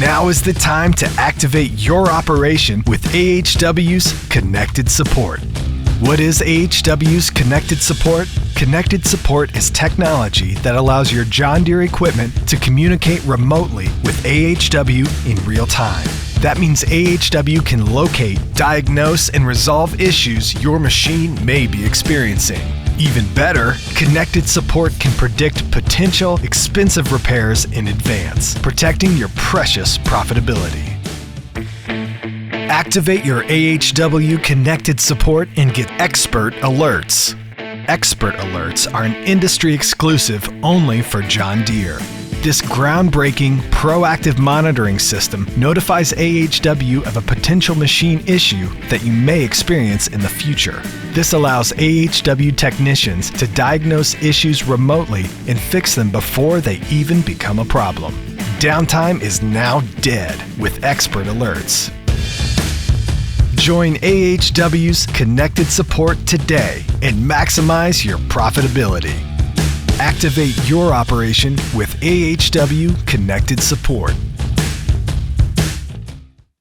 Now is the time to activate your operation with AHW's Connected Support. What is AHW's Connected Support? Connected Support is technology that allows your John Deere equipment to communicate remotely with AHW in real time. That means AHW can locate, diagnose, and resolve issues your machine may be experiencing. Even better, Connected Support can predict potential expensive repairs in advance, protecting your precious profitability. Activate your AHW Connected Support and get expert alerts. Expert alerts are an industry exclusive only for John Deere. This groundbreaking, proactive monitoring system notifies AHW of a potential machine issue that you may experience in the future. This allows AHW technicians to diagnose issues remotely and fix them before they even become a problem. Downtime is now dead with expert alerts. Join AHW's Connected Support today and maximize your profitability. Activate your operation with AHW Connected Support.